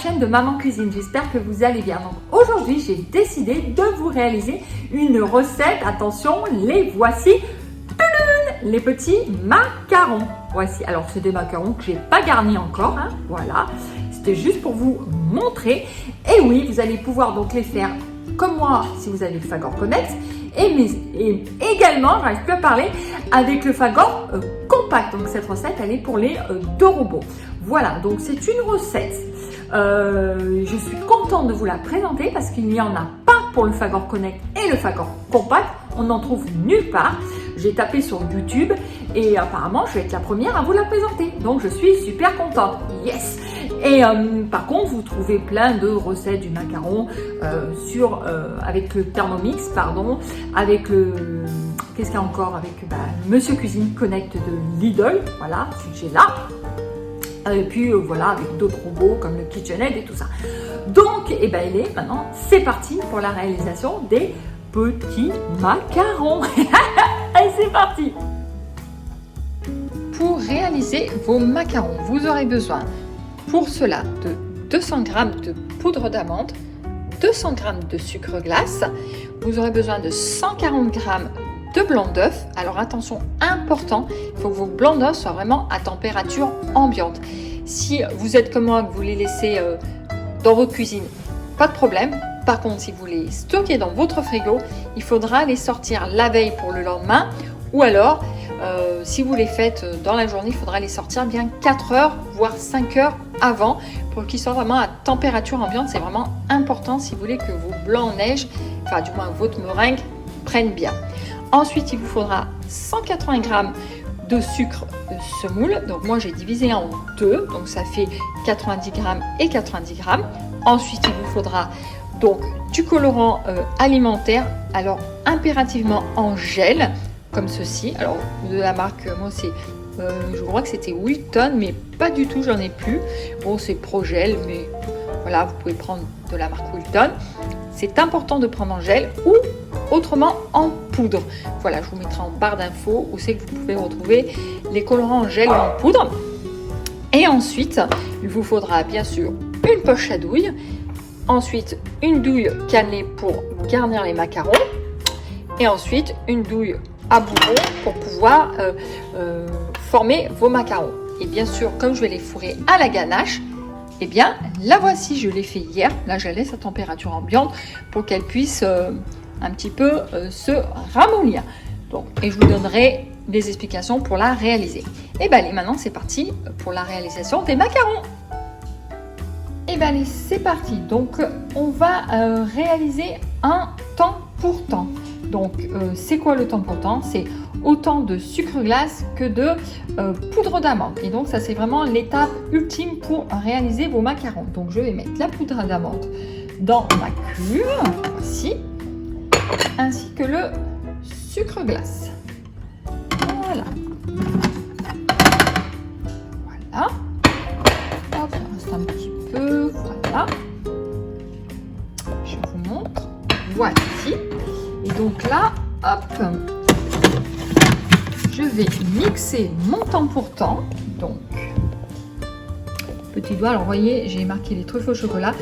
chaîne de Maman Cuisine, j'espère que vous allez bien. Donc aujourd'hui j'ai décidé de vous réaliser une recette, attention, les voici, les petits macarons. Voici, alors c'est des macarons que j'ai pas garnis encore, hein, voilà, c'était juste pour vous montrer. Et oui, vous allez pouvoir donc les faire comme moi si vous avez le Fagor Connect et également, j'arrive plus à parler, avec le Fagor compact. Donc cette recette elle est pour les deux robots. Voilà, donc c'est une recette. Je suis contente de vous la présenter parce qu'il n'y en a pas pour le Fagor Connect et le Fagor compact. On n'en trouve nulle part. J'ai tapé sur YouTube et apparemment je vais être la première à vous la présenter. Donc je suis super contente. Yes! Et par contre, vous trouvez plein de recettes du macaron avec le Thermomix, pardon, avec le... Qu'est-ce qu'il y a encore? Avec Monsieur Cuisine Connect de Lidl. Voilà, celui que j'ai là. Et puis voilà, avec d'autres robots comme le KitchenAid et tout ça. Donc, il est maintenant, c'est parti pour la réalisation des petits macarons. Allez, c'est parti. Pour réaliser vos macarons, vous aurez besoin pour cela de 200 g de poudre d'amande, 200 g de sucre glace, vous aurez besoin de 140 g de blanc d'œuf. Alors attention, important, il faut que vos blancs d'œufs soient vraiment à température ambiante. Si vous êtes comme moi, que vous les laissez dans votre cuisine, pas de problème. Par contre, si vous les stockez dans votre frigo, il faudra les sortir la veille pour le lendemain, ou alors si vous les faites dans la journée, il faudra les sortir bien 4 heures, voire 5 heures avant pour qu'ils soient vraiment à température ambiante. C'est vraiment important si vous voulez que vos blancs en neige, enfin du moins votre meringue, prennent bien. Ensuite, il vous faudra 180 g de sucre semoule. Donc moi, j'ai divisé en deux, donc ça fait 90 g et 90 g. Ensuite, il vous faudra donc du colorant alimentaire, alors impérativement en gel, comme ceci. Alors de la marque, moi c'est, je crois que c'était Wilton, mais pas du tout, j'en ai plus. Bon, c'est Progel, mais voilà, vous pouvez prendre de la marque Wilton. C'est important de prendre en gel ou autrement en poudre. Voilà, je vous mettrai en barre d'infos où c'est que vous pouvez retrouver les colorants en gel ou en poudre. Et ensuite, il vous faudra bien sûr une poche à douille. Ensuite, une douille cannelée pour garnir les macarons. Et ensuite, une douille à bourron pour pouvoir former vos macarons. Et bien sûr, comme je vais les fourrer à la ganache, eh bien, la voici, je l'ai fait hier. Là, je la laisse à température ambiante pour qu'elle puisse un petit peu se ramollir. Donc, et je vous donnerai des explications pour la réaliser. Et bien, allez, maintenant, c'est parti pour la réalisation des macarons. Et bien, allez, c'est parti. Donc, on va réaliser un temps pour temps. Donc, c'est quoi le temps pour temps? C'est autant de sucre glace que de poudre d'amande. Et donc, ça, c'est vraiment l'étape ultime pour réaliser vos macarons. Donc, je vais mettre la poudre d'amande dans ma cuve, voici, ainsi que le sucre glace. Voilà. Voilà. Hop, ça reste un petit peu. Voilà. Je vous montre. Voici. Et donc là, hop, je vais mixer mon temps pour temps. Donc, petit doigt, alors vous voyez, j'ai marqué les truffes au chocolat.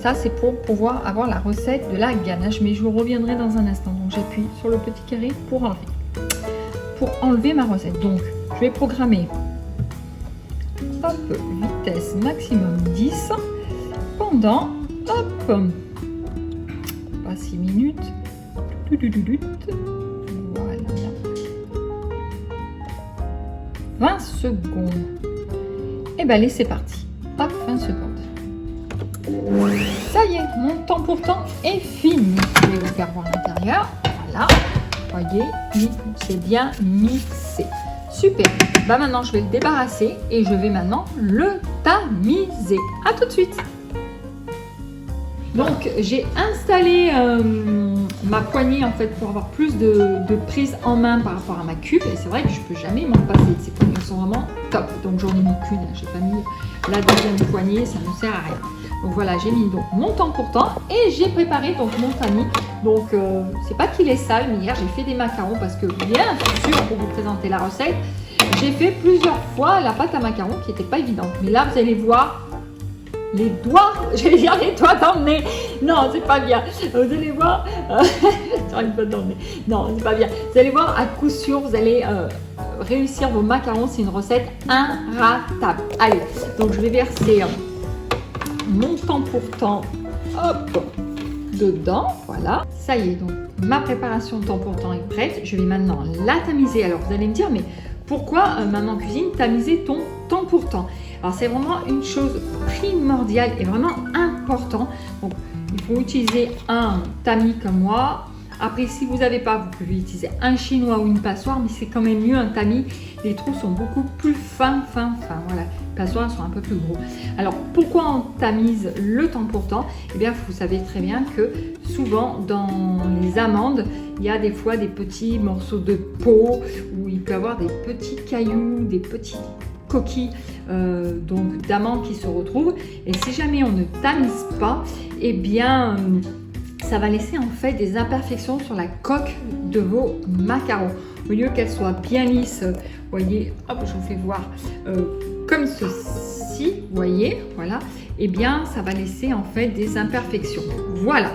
Ça, c'est pour pouvoir avoir la recette de la ganache, mais je vous reviendrai dans un instant. Donc, j'appuie sur le petit carré pour enlever ma recette. Donc, je vais programmer, hop, vitesse maximum 10 pendant, hop, pas 6 minutes. Voilà. 20 secondes. Et bien allez, c'est parti. Hop, 20 secondes. Ça y est, mon temps pour temps est fini. Je vais vous faire voir l'intérieur. Voilà. Voyez, c'est bien mixé. Super. Bah maintenant, je vais le débarrasser et je vais maintenant le tamiser. À tout de suite. Donc, j'ai installé ma poignée en fait pour avoir plus de prise en main par rapport à ma cuve. Et c'est vrai que je ne peux jamais m'en passer. Ces poignées sont vraiment top. Donc, j'en ai mis qu'une. Je n'ai pas mis la deuxième poignée. Ça ne sert à rien. Donc, voilà, j'ai mis donc mon temps pour temps. Et j'ai préparé donc mon tamis. Donc, c'est pas qu'il est sale. Mais hier, j'ai fait des macarons parce que bien sûr, pour vous présenter la recette, j'ai fait plusieurs fois la pâte à macarons qui n'était pas évidente. Mais là, vous allez voir, les doigts, j'allais dire les doigts dans le nez. Non, c'est pas bien. Vous allez voir, j'arrive pas dans le nez. Non, c'est pas bien. Vous allez voir, à coup sûr, vous allez réussir vos macarons. C'est une recette inratable. Allez, donc je vais verser mon temps pour temps, hop, dedans. Voilà, ça y est. Donc ma préparation temps pour temps est prête. Je vais maintenant la tamiser. Alors vous allez me dire, mais pourquoi Maman Cuisine tamiser ton temps pour temps? Alors c'est vraiment une chose primordiale et vraiment important. Donc il faut utiliser un tamis comme moi. Après, si vous n'avez pas, vous pouvez utiliser un chinois ou une passoire, mais c'est quand même mieux un tamis. Les trous sont beaucoup plus fins. Voilà, les passoires sont un peu plus gros. Alors, pourquoi on tamise le temps pour temps? Eh bien, vous savez très bien que souvent, dans les amandes, il y a des fois des petits morceaux de peau, où il peut y avoir des petits cailloux, des petites coquilles donc d'amandes qui se retrouvent. Et si jamais on ne tamise pas, eh bien... ça va laisser en fait des imperfections sur la coque de vos macarons. Au lieu qu'elle soit bien lisse, vous voyez, hop, je vous fais voir, comme ceci, vous voyez, voilà, et bien ça va laisser en fait des imperfections. Voilà,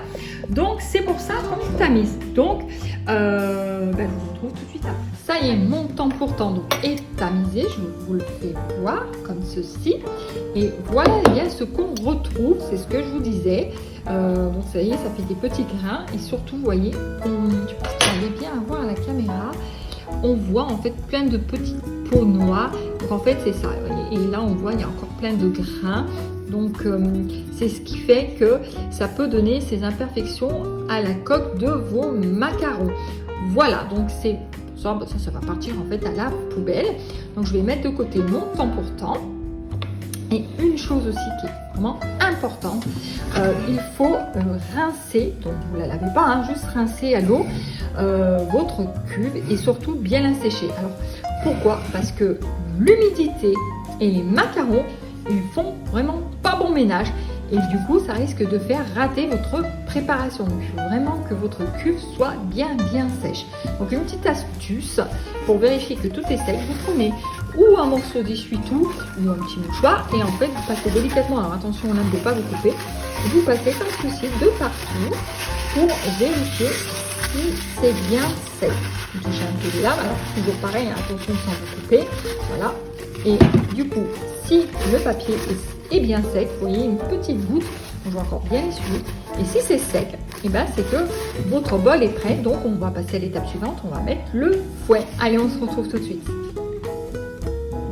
donc c'est pour ça qu'on tamise. Donc, je vous retrouve tout de suite après. Ça y est, mon temps pour temps donc, est tamisé, je vous le fais voir comme ceci. Et voilà eh bien, ce qu'on retrouve, c'est ce que je vous disais. Bon, ça y est, ça fait des petits grains et surtout, vous voyez, je pense que vous allez bien à voir à la caméra, on voit en fait plein de petites peaux noires. Donc en fait, c'est ça. Vous voyez, et là, on voit, il y a encore plein de grains. Donc, c'est ce qui fait que ça peut donner ces imperfections à la coque de vos macarons. Voilà, donc c'est ça, ça va partir en fait à la poubelle. Donc, je vais mettre de côté mon temps pour temps. Et une chose aussi qui est vraiment importante, il faut rincer, donc vous ne la lavez pas, hein, juste rincer à l'eau votre cuve et surtout bien la sécher. Alors pourquoi? Parce que l'humidité et les macarons, ils font vraiment pas bon ménage et du coup ça risque de faire rater votre préparation. Donc il faut vraiment que votre cuve soit bien sèche. Donc une petite astuce pour vérifier que tout est sec, vous prenez ou un morceau d'essuie-tout ou un petit mouchoir et en fait vous passez délicatement, alors attention on ne peut pas vous couper, vous passez comme ceci de partout pour vérifier si c'est bien sec. Vous touchez un peu de lave, alors toujours pareil, hein, attention sans vous couper, voilà. Et du coup, si le papier est bien sec, vous voyez une petite goutte, je vais encore bien essuyer. Et si c'est sec, et ben c'est que votre bol est prêt, donc on va passer à l'étape suivante, on va mettre le fouet. Allez, on se retrouve tout de suite.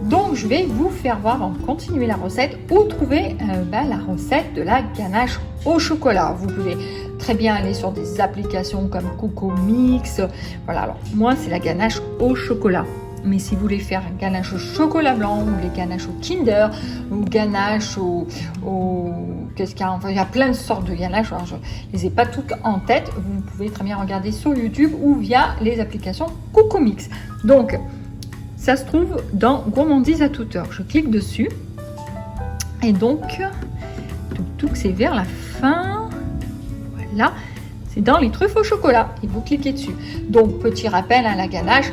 Donc je vais vous faire voir, avant de continuer la recette, où trouver la recette de la ganache au chocolat. Vous pouvez très bien aller sur des applications comme Coco Mix. Voilà, alors moi c'est la ganache au chocolat. Mais si vous voulez faire ganache au chocolat blanc ou les ganaches au Kinder ou ganache au qu'est-ce qu'il y a, enfin il y a plein de sortes de ganaches, alors je les ai pas toutes en tête, vous pouvez très bien regarder sur YouTube ou via les applications Coco Mix. Donc ça se trouve dans Gourmandise à toute heure. Je clique dessus et donc tout c'est vers la fin. Voilà. C'est dans les truffes au chocolat et vous cliquez dessus. Donc petit rappel, hein, la ganache,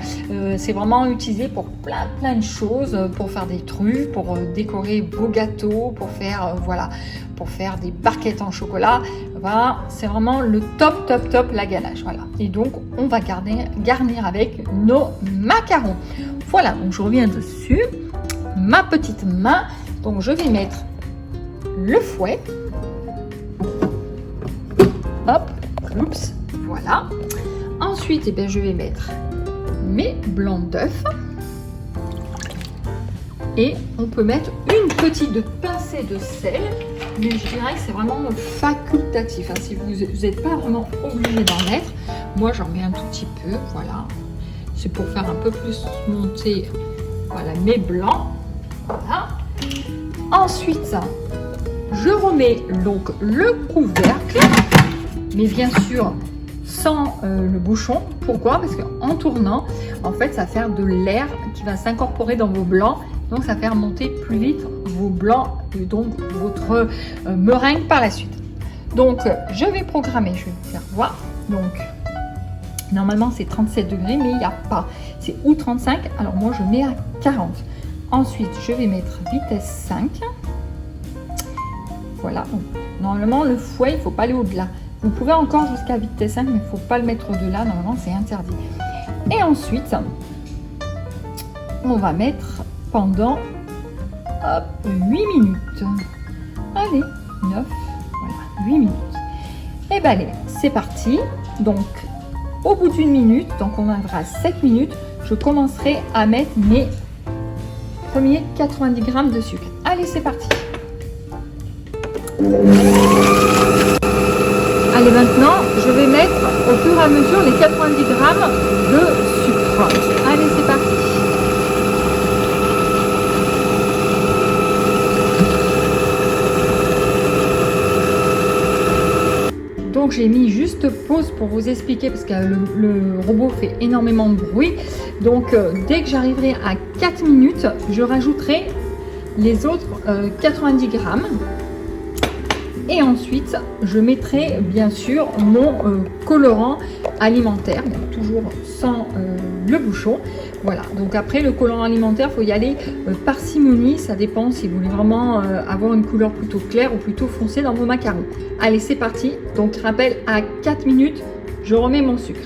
c'est vraiment utilisé pour plein de choses, pour faire des truffes, pour décorer vos gâteaux, pour faire pour faire des barquettes en chocolat. Voilà, c'est vraiment le top la ganache. Voilà. Et donc on va garnir avec nos macarons. Voilà, donc je reviens dessus, ma petite main. Donc je vais mettre le fouet. Hop. Oups, voilà. Ensuite, eh bien, je vais mettre mes blancs d'œufs. Et on peut mettre une petite pincée de sel. Mais je dirais que c'est vraiment facultatif. Hein. Si vous n'êtes pas vraiment obligé d'en mettre. Moi, j'en mets un tout petit peu. Voilà. C'est pour faire un peu plus monter voilà, mes blancs. Voilà. Ensuite, je remets donc le couvercle. Mais bien sûr, sans le bouchon. Pourquoi? Parce qu'en tournant, en fait, ça va faire de l'air qui va s'incorporer dans vos blancs. Donc, ça va faire monter plus vite vos blancs et donc votre meringue par la suite. Donc, je vais programmer. Je vais vous faire voir. Donc, normalement, c'est 37 degrés, mais il n'y a pas. C'est ou 35. Alors, moi, je mets à 40. Ensuite, je vais mettre vitesse 5. Voilà, donc, normalement le fouet, il ne faut pas aller au-delà. Vous pouvez encore jusqu'à vitesse 5, mais il ne faut pas le mettre au-delà, normalement c'est interdit. Et ensuite, on va mettre pendant 8 minutes. Allez, 9, voilà, 8 minutes. Et bien allez, c'est parti. Donc, au bout d'une minute, donc on arrivera à 7 minutes, je commencerai à mettre mes premiers 90 g de sucre. Allez, c'est parti. Allez, maintenant, je vais mettre au fur et à mesure les 90 g de sucre. Allez, c'est parti. Donc j'ai mis juste pause pour vous expliquer parce que le robot fait énormément de bruit. Donc dès que j'arriverai à 4 minutes, je rajouterai les autres 90 g. Et ensuite, je mettrai bien sûr mon colorant alimentaire, donc toujours sans le bouchon. Voilà, donc après le colorant alimentaire, il faut y aller parcimonie, ça dépend si vous voulez vraiment avoir une couleur plutôt claire ou plutôt foncée dans vos macarons. Allez, c'est parti. Donc rappel, à 4 minutes, je remets mon sucre.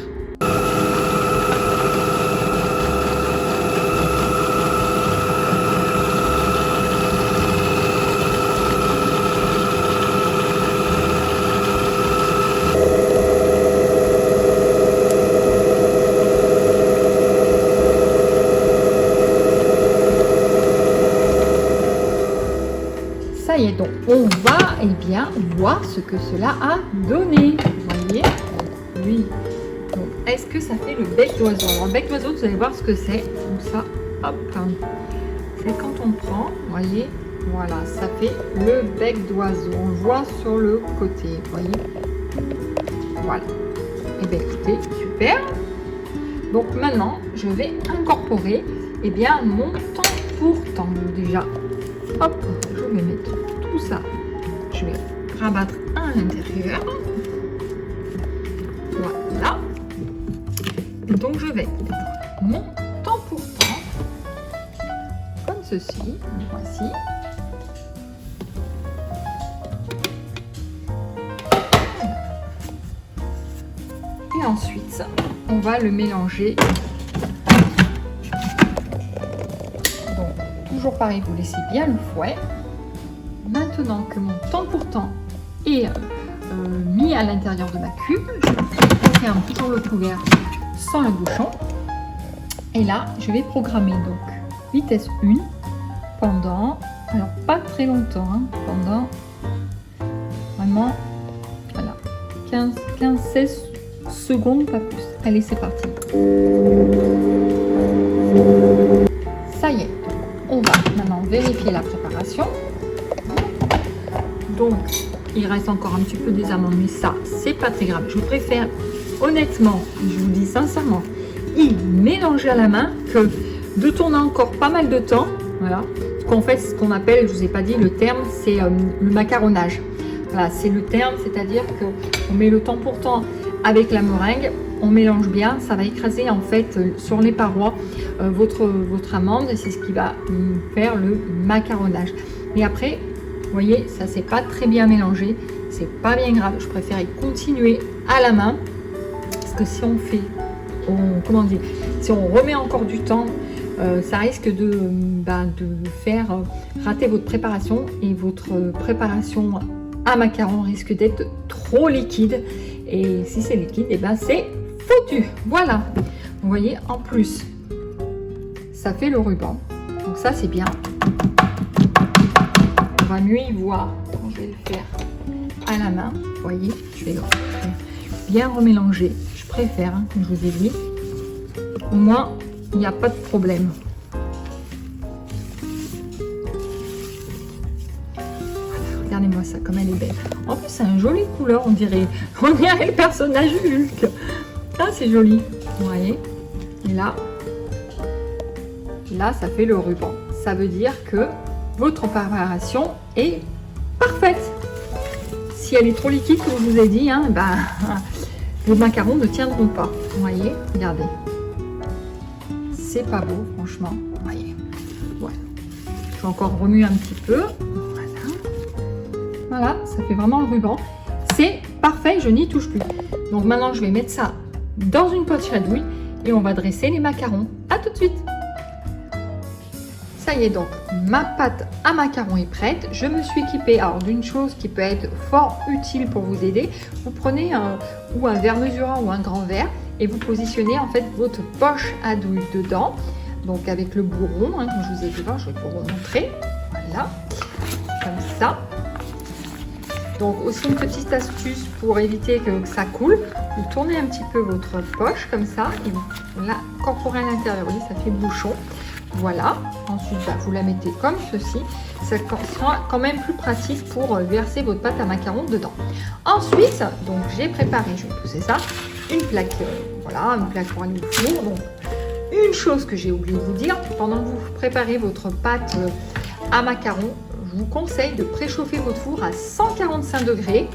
Ça y est, donc on va bien voir ce que cela a donné. Vous voyez? Oui. Donc, est-ce que ça fait le bec d'oiseau? Alors, le bec d'oiseau, vous allez voir ce que c'est. Donc ça, hop. C'est quand on prend, vous voyez, voilà, ça fait le bec d'oiseau. On le voit sur le côté, vous voyez? Voilà. Et bien, écoutez, super. Donc maintenant, je vais incorporer bien mon temps pour temps. Déjà, hop, je vais mettre tout ça. Je vais rabattre à l'intérieur. Voilà. Donc je vais mettre mon temps pour temps. Comme ceci. Voici. Et ensuite, on va le mélanger. Donc, toujours pareil, vous laissez bien le fouet. Maintenant que mon temps pour temps est mis à l'intérieur de ma cube, je ferme toujours le couvert sans le bouchon. Et là, je vais programmer donc vitesse 1 pendant, alors pas très longtemps, hein, pendant vraiment, voilà, 15-16 secondes, pas plus. Allez, c'est parti. Ça y est, on va maintenant vérifier la préparation. Donc, il reste encore un petit peu des amandes, mais ça, c'est pas très grave. Je préfère, honnêtement, je vous dis sincèrement, y mélanger à la main que de tourner encore pas mal de temps. Voilà. Ce qu'on fait, ce qu'on appelle, je vous ai pas dit, le terme, c'est le macaronnage. Voilà, c'est le terme, c'est-à-dire qu'on met le temps pour temps avec la meringue, on mélange bien, ça va écraser en fait sur les parois votre amande et c'est ce qui va faire le macaronnage. Et après, vous voyez, ça c'est pas très bien mélangé, c'est pas bien grave. Je préfère y continuer à la main parce que si on fait, comment dire, si on remet encore du temps, ça risque de faire rater votre préparation et votre préparation à macaron risque d'être trop liquide. Et si c'est liquide, et ben c'est foutu. Voilà. Vous voyez, en plus, ça fait le ruban. Donc ça c'est bien. On va mieux y voir quand je vais le faire à la main. Vous voyez, je vais bien remélanger. Je préfère, hein, comme je vous ai dit. Au moins, il n'y a pas de problème. Voilà, regardez-moi ça, comme elle est belle. En plus, c'est une jolie couleur, on dirait le personnage Hulk. Ah, c'est joli. Vous voyez. Et là, ça fait le ruban. Ça veut dire que votre préparation est parfaite. Si elle est trop liquide, comme je vous ai dit, hein, vos macarons ne tiendront pas. Vous voyez, regardez. C'est pas beau, franchement. Vous voyez. Voilà. Je vais encore remuer un petit peu. Voilà. Voilà, ça fait vraiment le ruban. C'est parfait, je n'y touche plus. Donc maintenant, je vais mettre ça dans une poche à douille et on va dresser les macarons. À tout de suite. Ça y est, donc ma pâte à macarons est prête. Je me suis équipée d'une chose qui peut être fort utile pour vous aider. Vous prenez ou un verre mesurant ou un grand verre et vous positionnez en fait votre poche à douille dedans. Donc avec le bourron, comme je vous ai fait voir, je vais vous remontrer. Voilà, comme ça. Donc aussi une petite astuce pour éviter que ça coule. Vous tournez un petit peu votre poche comme ça et vous l'incorporez à l'intérieur. Vous voyez, ça fait bouchon. Voilà. Ensuite, vous la mettez comme ceci. Ça sera quand même plus pratique pour verser votre pâte à macarons dedans. Ensuite, donc j'ai préparé, je vais pousser ça, une plaque. Voilà, une plaque pour aller au four. Donc, une chose que j'ai oublié de vous dire, pendant que vous préparez votre pâte à macarons, je vous conseille de préchauffer votre four à 145 degrés.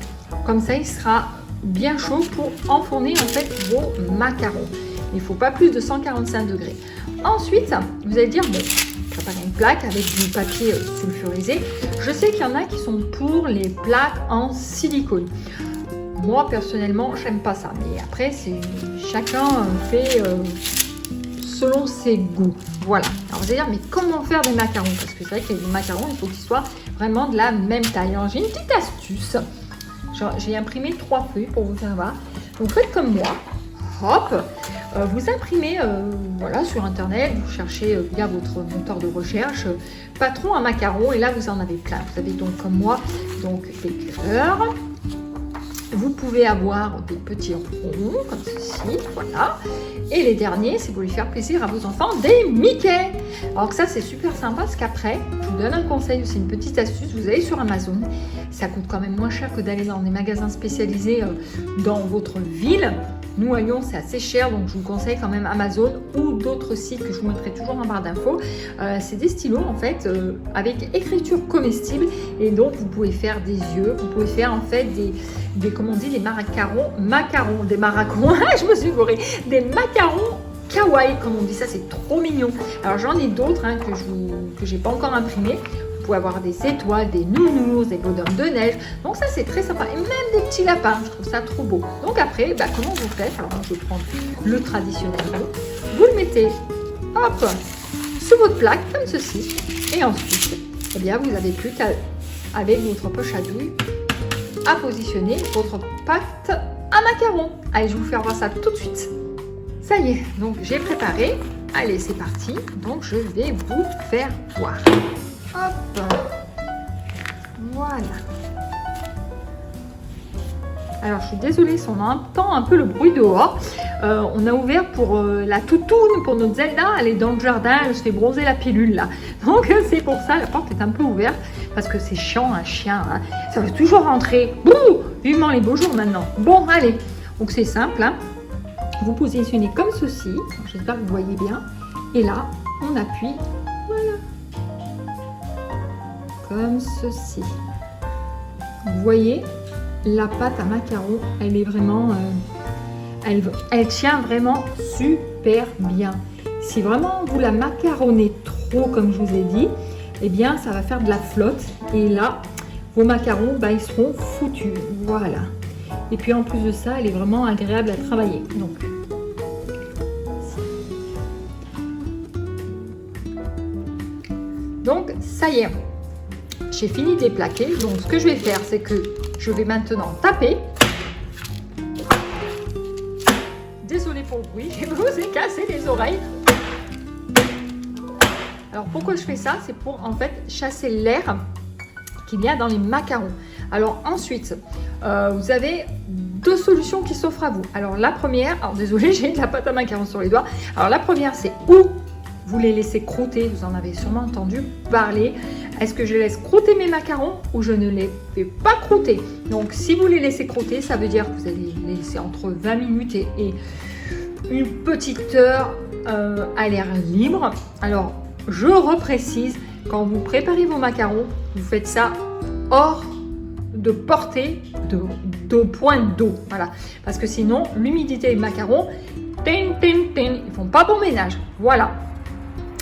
Comme ça, il sera bien chaud pour enfourner en fait vos macarons. Il ne faut pas plus de 145 degrés. Ensuite, vous allez dire, bon, préparer une plaque avec du papier sulfurisé. Je sais qu'il y en a qui sont pour les plaques en silicone. Moi, personnellement, j'aime pas ça. Mais après, chacun fait selon ses goûts. Voilà. Alors, vous allez dire, mais comment faire des macarons? Parce que c'est vrai que les macarons, il faut qu'ils soient vraiment de la même taille. Alors, j'ai une petite astuce. J'ai imprimé 3 feuilles pour vous faire voir. Donc, faites comme moi. Hop, vous imprimez voilà, sur internet, vous cherchez via votre moteur de recherche patron à macarons et là vous en avez plein. Vous avez donc comme moi donc des cœurs. Vous pouvez avoir des petits ronds comme ceci, voilà. Et les derniers, si vous voulez faire plaisir à vos enfants, des Mickey. Alors que ça, c'est super sympa parce qu'après, je vous donne un conseil aussi, une petite astuce. Vous allez sur Amazon, ça coûte quand même moins cher que d'aller dans des magasins spécialisés dans votre ville. Nous, à Lyon, c'est assez cher, donc je vous conseille quand même Amazon ou d'autres sites que je vous mettrai toujours en barre d'infos. C'est des stylos, en fait, avec écriture comestible. Et donc, vous pouvez faire des yeux, vous pouvez faire, en fait, comment on dit, des macarons, des maracons, je me suis gourée, des macarons kawaii, comme on dit, ça, c'est trop mignon. Alors, j'en ai d'autres que j'ai pas encore imprimés. Vous pouvez avoir des étoiles, des nounous, des bonhommes de neige. Donc ça, c'est très sympa. Et même des petits lapins, je trouve ça trop beau. Donc après, comment vous faites? Alors moi, je vais prendre le traditionnel. Vous le mettez, hop, sur votre plaque, comme ceci. Et ensuite, eh bien, vous n'avez plus qu'à, avec votre poche à douille, à positionner votre pâte à macarons. Allez, je vais vous faire voir ça tout de suite. Ça y est, donc j'ai préparé. Allez, c'est parti. Donc, je vais vous faire voir. Hop, voilà. Alors, je suis désolée si on entend un peu le bruit dehors. On a ouvert pour la toutoune, pour notre Zelda. Elle est dans le jardin, elle se fait bronzer la pilule là. Donc, c'est pour ça, la porte est un peu ouverte. Parce que c'est chiant, un chien. Hein. Ça veut toujours rentrer. Bouh, vivement les beaux jours maintenant. Bon, allez. Donc, c'est simple. Hein. Vous positionnez comme ceci. J'espère que vous voyez bien. Et là, on appuie. Voilà. Comme ceci. Vous voyez, la pâte à macarons, elle est vraiment, elle tient vraiment super bien. Si vraiment vous la macaronnez trop, comme je vous ai dit, eh bien, ça va faire de la flotte. Et là, vos macarons, ils seront foutus. Voilà. Et puis en plus de ça, elle est vraiment agréable à travailler. Donc, ça y est. J'ai fini de les plaquer, donc ce que je vais faire, c'est que je vais maintenant taper. Désolée pour le bruit, je vous ai cassé les oreilles. Alors pourquoi je fais ça? C'est pour en fait chasser l'air qu'il y a dans les macarons. Alors ensuite, vous avez 2 solutions qui s'offrent à vous. Alors la première, désolée, j'ai de la pâte à macarons sur les doigts. Alors la première, c'est vous les laissez croûter, vous en avez sûrement entendu parler. Est-ce que je laisse croûter mes macarons ou je ne les fais pas croûter? Donc, si vous les laissez croûter, ça veut dire que vous allez les laisser entre 20 minutes et une petite heure à l'air libre. Alors, je reprécise, quand vous préparez vos macarons, vous faites ça hors de portée de pointe d'eau. Voilà. Parce que sinon, l'humidité des macarons, ils ne font pas bon ménage. Voilà.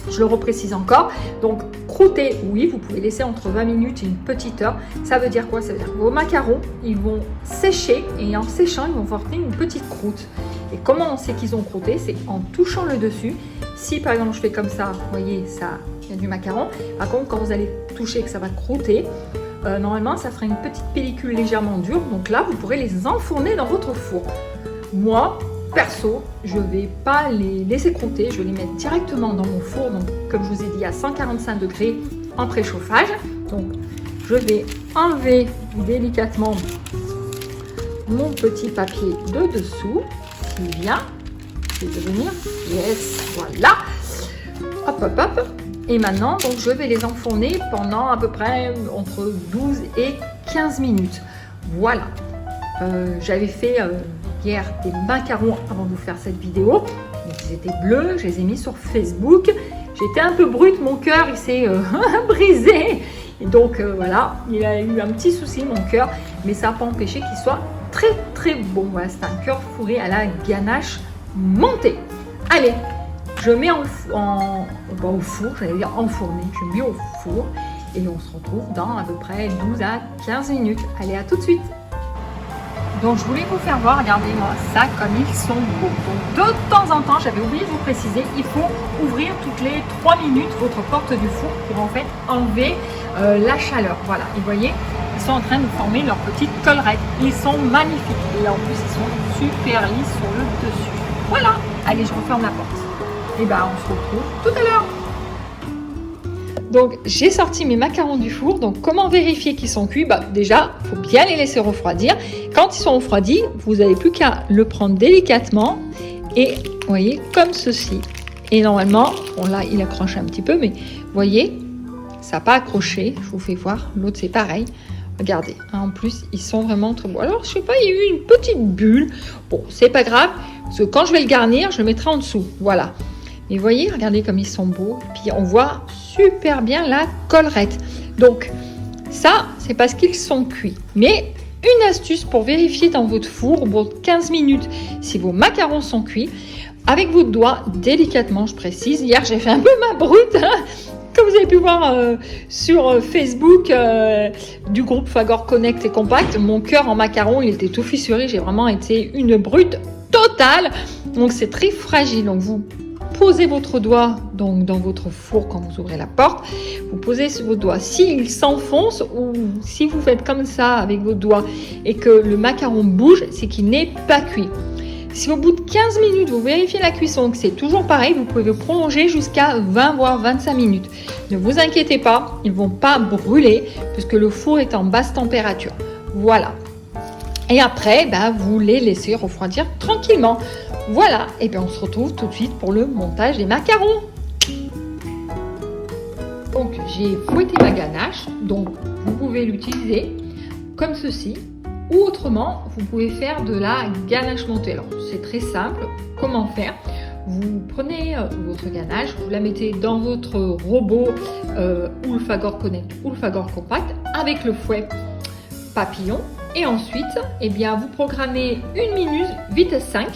Je le reprécise encore. Donc, croûter, oui, vous pouvez laisser entre 20 minutes et une petite heure. Ça veut dire quoi? Ça veut dire que vos macarons, ils vont sécher et en séchant, ils vont former une petite croûte. Et comment on sait qu'ils ont croûté? C'est en touchant le dessus. Si par exemple, je fais comme ça, vous voyez, ça, il y a du macaron. Par contre, quand vous allez toucher que ça va croûter, normalement, ça fera une petite pellicule légèrement dure. Donc là, vous pourrez les enfourner dans votre four. Moi, perso, je ne vais pas les laisser croûter, je vais les mettre directement dans mon four, donc comme je vous ai dit à 145 degrés en préchauffage. Donc je vais enlever délicatement mon petit papier de dessous, s'il vient, je vais devenir, yes, voilà, hop hop hop. Et maintenant, donc je vais les enfourner pendant à peu près entre 12 et 15 minutes. Voilà, j'avais fait hier des macarons avant de vous faire cette vidéo. Donc, ils étaient bleus, je les ai mis sur Facebook. J'étais un peu brute, mon cœur il s'est brisé. Et donc voilà, il a eu un petit souci mon cœur, mais ça n'a pas empêché qu'il soit très très bon. Voilà, c'est un cœur fourré à la ganache montée. Allez, je mets au four, j'allais dire enfourné, je mets au four et on se retrouve dans à peu près 12 à 15 minutes. Allez, à tout de suite. Donc je voulais vous faire voir, regardez-moi ça comme ils sont beaux. Donc de temps en temps, j'avais oublié de vous préciser, il faut ouvrir toutes les 3 minutes votre porte du four pour en fait enlever la chaleur. Voilà, et vous voyez, ils sont en train de former leur petite collerette. Ils sont magnifiques et là en plus ils sont super lisses sur le dessus. Voilà, allez je referme la porte. Et ben on se retrouve tout à l'heure. Donc j'ai sorti mes macarons du four. Donc comment vérifier qu'ils sont cuits? Déjà, il faut bien les laisser refroidir. Quand ils sont refroidis, vous n'avez plus qu'à le prendre délicatement et vous voyez comme ceci. Et normalement, bon là il accroche un petit peu, mais vous voyez, ça n'a pas accroché. Je vous fais voir. L'autre c'est pareil. Regardez, en plus ils sont vraiment très beaux. Alors je sais pas, il y a eu une petite bulle. Bon, c'est pas grave, parce que quand je vais le garnir, je le mettrai en dessous. Voilà. Et vous voyez, regardez comme ils sont beaux. Puis on voit super bien la collerette. Donc ça, c'est parce qu'ils sont cuits. Mais une astuce pour vérifier dans votre four, au bout de 15 minutes, si vos macarons sont cuits, avec votre doigt, délicatement, je précise. Hier, j'ai fait un peu ma brute, hein, comme vous avez pu voir sur Facebook du groupe Fagor Connect et Compact. Mon cœur en macaron, il était tout fissuré. J'ai vraiment été une brute totale. Donc c'est très fragile. Donc vous posez votre doigt donc dans votre four quand vous ouvrez la porte. Vous posez vos doigts. S'il s'enfonce ou si vous faites comme ça avec vos doigts et que le macaron bouge, c'est qu'il n'est pas cuit. Si au bout de 15 minutes, vous vérifiez la cuisson, que c'est toujours pareil, vous pouvez le prolonger jusqu'à 20 voire 25 minutes. Ne vous inquiétez pas, ils ne vont pas brûler puisque le four est en basse température. Voilà. Et après, vous les laissez refroidir tranquillement. Voilà, et bien on se retrouve tout de suite pour le montage des macarons. Donc j'ai fouetté ma ganache, donc vous pouvez l'utiliser comme ceci, ou autrement, vous pouvez faire de la ganache montée. Alors c'est très simple, comment faire? Vous prenez votre ganache, vous la mettez dans votre robot ou le Fagor Connect ou le Fagor Compact avec le fouet papillon, et ensuite, vous programmez 1 minute vitesse 5.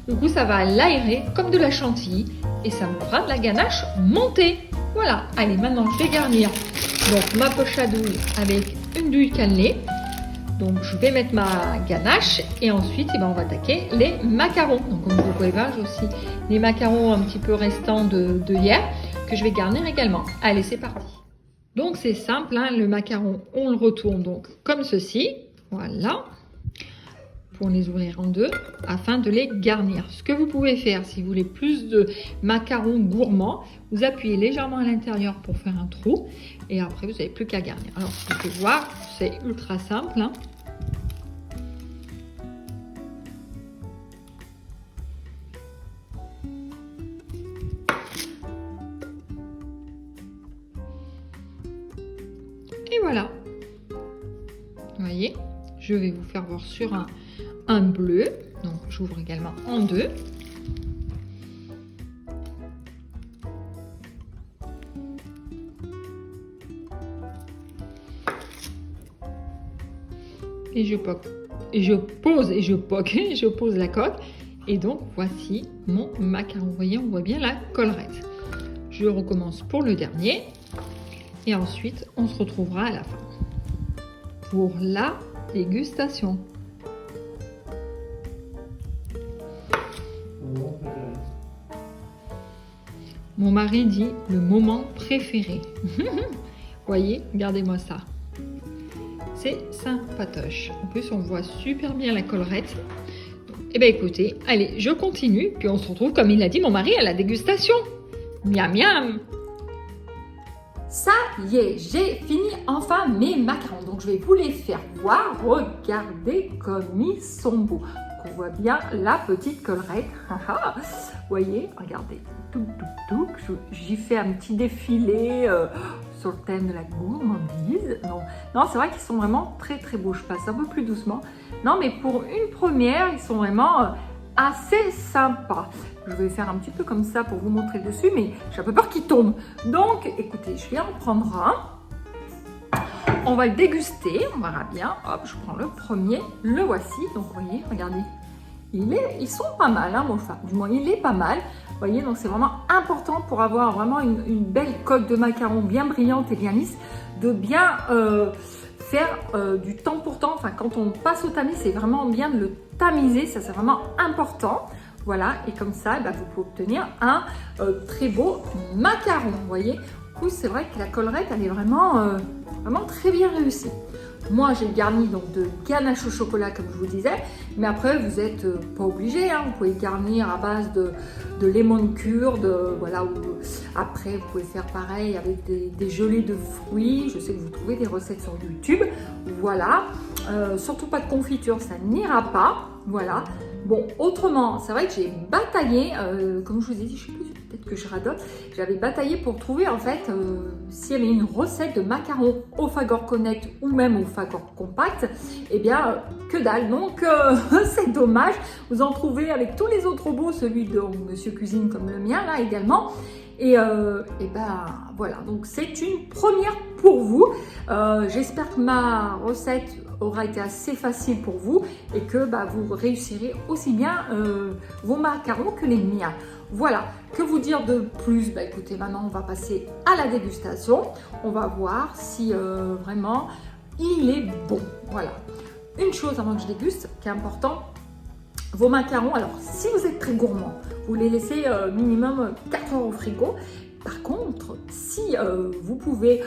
Du coup, ça va l'aérer comme de la chantilly et ça vous fera de la ganache montée. Voilà. Allez, maintenant, je vais garnir donc ma poche à douille avec une douille cannelée. Donc, je vais mettre ma ganache et ensuite, on va attaquer les macarons. Donc, comme vous pouvez voir, j'ai aussi les macarons un petit peu restants de hier que je vais garnir également. Allez, c'est parti. Donc, c'est simple, hein, le macaron, on le retourne donc comme ceci. Voilà. Pour les ouvrir en deux afin de les garnir. Ce que vous pouvez faire si vous voulez plus de macarons gourmands, vous appuyez légèrement à l'intérieur pour faire un trou et après vous n'avez plus qu'à garnir. Alors vous pouvez voir, c'est ultra simple, hein. Et voilà. Vous voyez, je vais vous faire voir sur un bleu, donc j'ouvre également en deux. Et je poque, et je pose, et je poque, et je pose la coque. Et donc voici mon macaron. Vous voyez, on voit bien la collerette. je recommence pour le dernier. Et ensuite, on se retrouvera à la fin pour la dégustation. Mon mari dit le moment préféré. Voyez, regardez-moi ça. C'est sympatoche. En plus, on voit super bien la collerette. Eh bien, écoutez, allez, je continue. Puis on se retrouve, comme il a dit mon mari, à la dégustation. Miam, miam. Ça y est, j'ai fini enfin mes macarons. Donc, je vais vous les faire voir. Regardez comme ils sont beaux. On voit bien la petite collerette. Vous voyez, regardez. J'y fais un petit défilé sur le thème de la gourmandise. Non, c'est vrai qu'ils sont vraiment très très beaux. Je passe un peu plus doucement. Non, mais pour une première, ils sont vraiment assez sympas. Je vais faire un petit peu comme ça pour vous montrer dessus, mais j'ai un peu peur qu'ils tombent. Donc, écoutez, je vais en prendre un. On va le déguster, on verra bien. Hop, je prends le premier, le voici. Donc, vous voyez, regardez. Ils sont pas mal, hein, enfin, du moins, il est pas mal. Vous voyez, donc c'est vraiment important pour avoir vraiment une belle coque de macarons bien brillante et bien lisse, de bien faire du temps pour temps. Enfin, quand on passe au tamis, c'est vraiment bien de le tamiser, ça c'est vraiment important. Voilà, et comme ça, vous pouvez obtenir un très beau macaron. Vous voyez, du coup, c'est vrai que la collerette, elle est vraiment très bien réussie. Moi, j'ai garni donc de ganache au chocolat, comme je vous disais, mais après, vous n'êtes pas obligé. Hein, vous pouvez garnir à base de lemon curd, voilà. Ou, après, vous pouvez faire pareil avec des gelées de fruits. Je sais que vous trouvez des recettes sur YouTube. Voilà. Surtout pas de confiture, ça n'ira pas. Voilà. Bon, autrement, c'est vrai que j'ai bataillé, comme je vous ai dit, je sais plus, peut-être que je radote, j'avais bataillé pour trouver en fait s'il y avait une recette de macarons au Fagor Connect ou même au Fagor Compact. Eh bien, que dalle, donc c'est dommage. Vous en trouvez avec tous les autres robots, celui de Monsieur Cuisine comme le mien là également. Et voilà, donc c'est une première pour vous. J'espère que ma recette aura été assez facile pour vous et que vous réussirez aussi bien vos macarons que les miens. Voilà, que vous dire de plus? Écoutez, maintenant on va passer à la dégustation. On va voir si vraiment il est bon. Voilà, une chose avant que je déguste qui est important. Vos macarons, alors si vous êtes très gourmand, vous les laissez minimum 4 heures au frigo. Par contre, si vous pouvez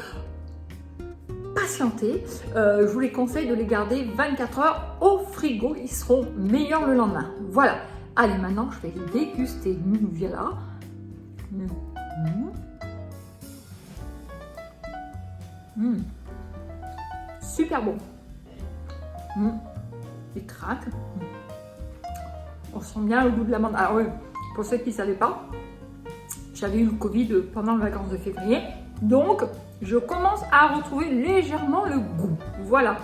patienter, je vous les conseille de les garder 24 heures au frigo. Ils seront meilleurs le lendemain. Voilà. Allez, maintenant, je vais les déguster. Voilà. Super bon. Il craque. On sent bien le goût de l'amande. Alors oui, pour ceux qui ne savaient pas, j'avais eu le Covid pendant les vacances de février. Donc, je commence à retrouver légèrement le goût. Voilà.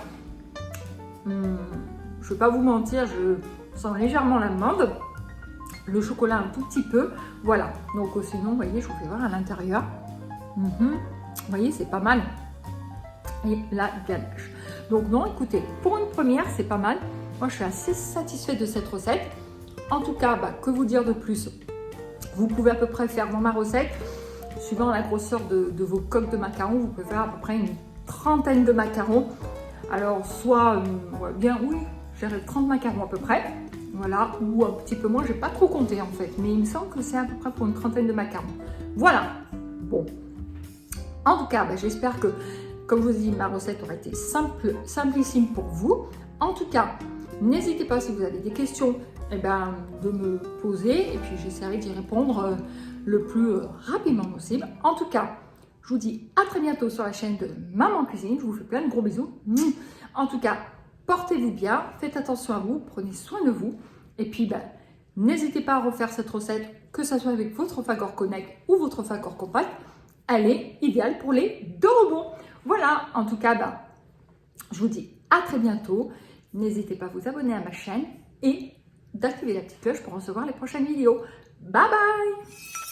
Je ne vais pas vous mentir, je sens légèrement l'amande. Le chocolat un tout petit peu. Voilà. Donc, sinon, vous voyez, je vous fais voir à l'intérieur. Vous voyez, c'est pas mal. Et la ganache. Donc, non, écoutez, pour une première, c'est pas mal. Moi, je suis assez satisfaite de cette recette. En tout cas, que vous dire de plus? Vous pouvez à peu près faire dans ma recette, suivant la grosseur de vos coques de macarons, vous pouvez faire à peu près une trentaine de macarons. Alors, soit, oui, j'ai 30 macarons à peu près, voilà, ou un petit peu moins, je n'ai pas trop compté en fait, mais il me semble que c'est à peu près pour une trentaine de macarons. Voilà, bon. En tout cas, j'espère que, comme je vous ai dit, ma recette aura été simplissime pour vous. En tout cas, n'hésitez pas si vous avez des questions, de me poser et puis j'essaierai d'y répondre le plus rapidement possible. En tout cas, je vous dis à très bientôt sur la chaîne de Maman Cuisine. Je vous fais plein de gros bisous. En tout cas, portez-vous bien, faites attention à vous, prenez soin de vous. Et puis, n'hésitez pas à refaire cette recette, que ce soit avec votre Fagor Connect ou votre Fagor Compact. Elle est idéale pour les deux robots. Voilà, en tout cas, je vous dis à très bientôt. N'hésitez pas à vous abonner à ma chaîne et d'activer la petite cloche pour recevoir les prochaines vidéos. Bye bye!